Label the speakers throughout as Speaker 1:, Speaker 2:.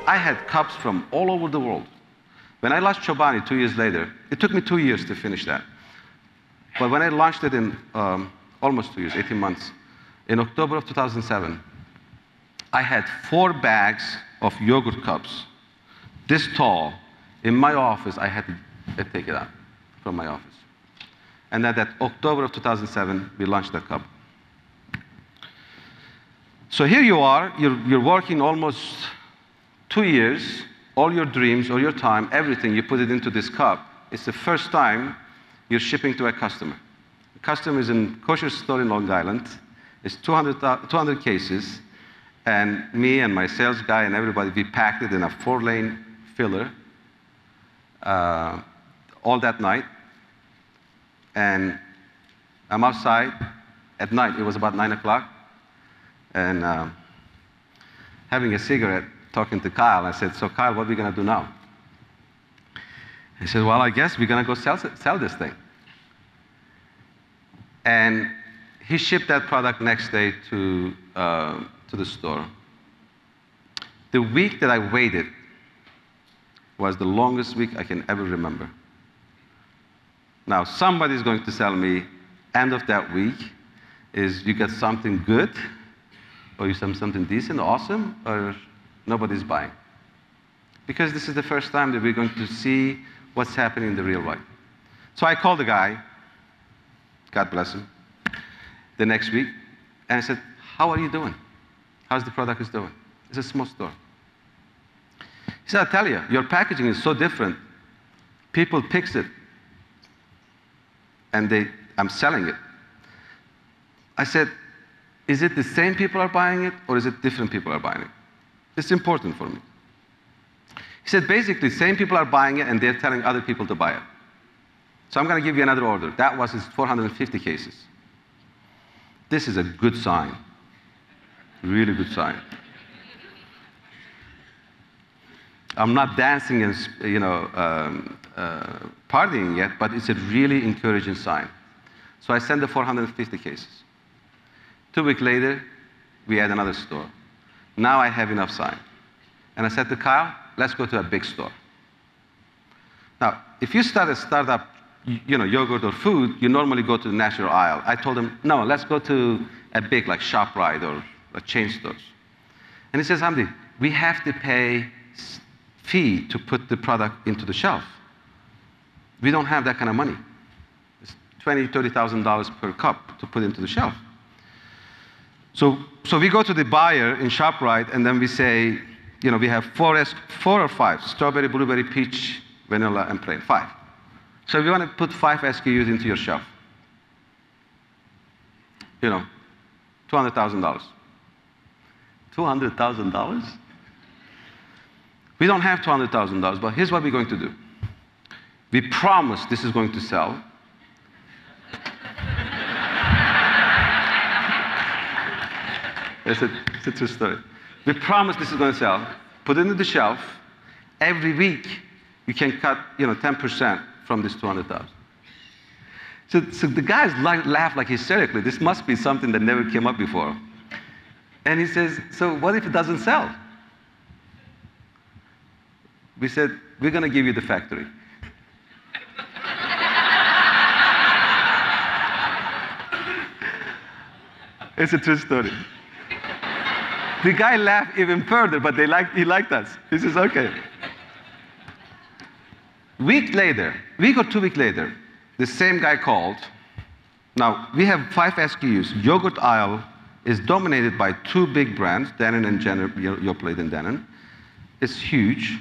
Speaker 1: I had cups from all over the world. When I launched Chobani 2 years later, it took me 2 years to finish that. But when I launched it in almost 2 years, 18 months, in October of 2007, I had 4 bags of yogurt cups, this tall, in my office. I had to take it out from my office. And then that October of 2007, we launched that cup. So here you are, you're working almost 2 years, all your dreams, all your time, everything, you put it into this cup. It's the first time you're shipping to a customer. The customer is in a kosher store in Long Island. It's 200 cases. And me and my sales guy and everybody, we packed it in a 4-lane filler all that night. And I'm outside at night. It was about 9 o'clock. And having a cigarette, talking to Kyle. I said, so Kyle, what are we going to do now? He said, well, I guess we're going to go sell this thing. And he shipped that product next day to the store. The week that I waited was the longest week I can ever remember. Now, somebody's going to tell me, end of that week is you get something good, or you sell something decent, awesome, or nobody's buying. Because this is the first time that we're going to see what's happening in the real life. So I called the guy, God bless him, the next week, and I said, how are you doing? How's the product is doing? It's a small store. He said, I'll tell you, your packaging is so different. People picks it, and I'm selling it. I said, is it the same people are buying it, or is it different people are buying it? It's important for me. He said, basically, same people are buying it, and they're telling other people to buy it. So I'm going to give you another order. That was his 450 cases. This is a good sign. Really good sign. I'm not dancing and partying yet, but it's a really encouraging sign. So I sent the 450 cases. 2 weeks later, we had another store. Now I have enough sign. And I said to Kyle, let's go to a big store. Now, if you start a startup, yogurt or food, you normally go to the natural aisle. I told him, no, let's go to a big, like ShopRite or a chain stores. And he says, Hamdi, we have to pay fee to put the product into the shelf. We don't have that kind of money. It's $20,000, $30,000 per cup to put into the shelf. So we go to the buyer in ShopRite, and then we say, we have 4 or 5, strawberry, blueberry, peach, vanilla, and plain, 5. So we want to put 5 SKUs into your shelf. $200,000. $200,000? We don't have $200,000, but here's what we're going to do. We promise this is going to sell. It's a true story. We promise this is going to sell. Put it into the shelf. Every week, you can cut 10% from this 200,000. So the guys laugh like hysterically. This must be something that never came up before. And he says, so what if it doesn't sell? We said, we're going to give you the factory. It's a true story. The guy laughed even further, but he liked us. He says, okay. Week or 2 weeks later, the same guy called. Now, we have 5 SKUs. Yogurt aisle is dominated by 2 big brands, Dannon and Jenner, Yoplait and Dannon. It's huge.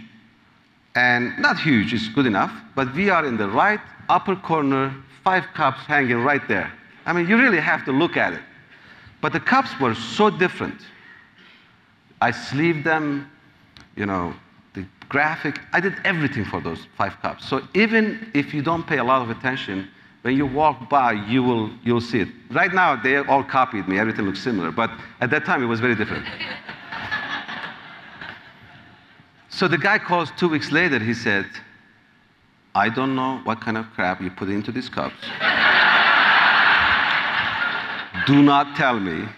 Speaker 1: And not huge, it's good enough, but we are in the right upper corner, 5 cups hanging right there. I mean, you really have to look at it. But the cups were so different. I sleeved them, the graphic. I did everything for those 5 cups. So even if you don't pay a lot of attention, when you walk by, you'll see it. Right now, they all copied me. Everything looks similar. But at that time, it was very different. So the guy calls 2 weeks later. He said, I don't know what kind of crap you put into these cups. Do not tell me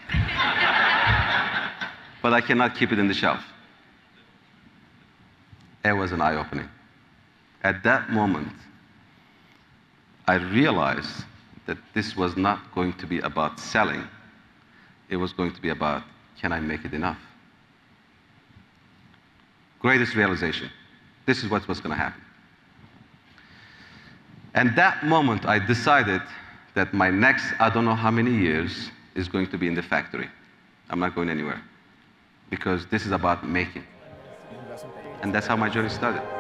Speaker 1: but I cannot keep it in the shelf. It was an eye-opening. At that moment, I realized that this was not going to be about selling. It was going to be about, can I make it enough? Greatest realization. This is what was going to happen. And that moment, I decided that my next, I don't know how many years, is going to be in the factory. I'm not going anywhere. Because this is about making. And that's how my journey started.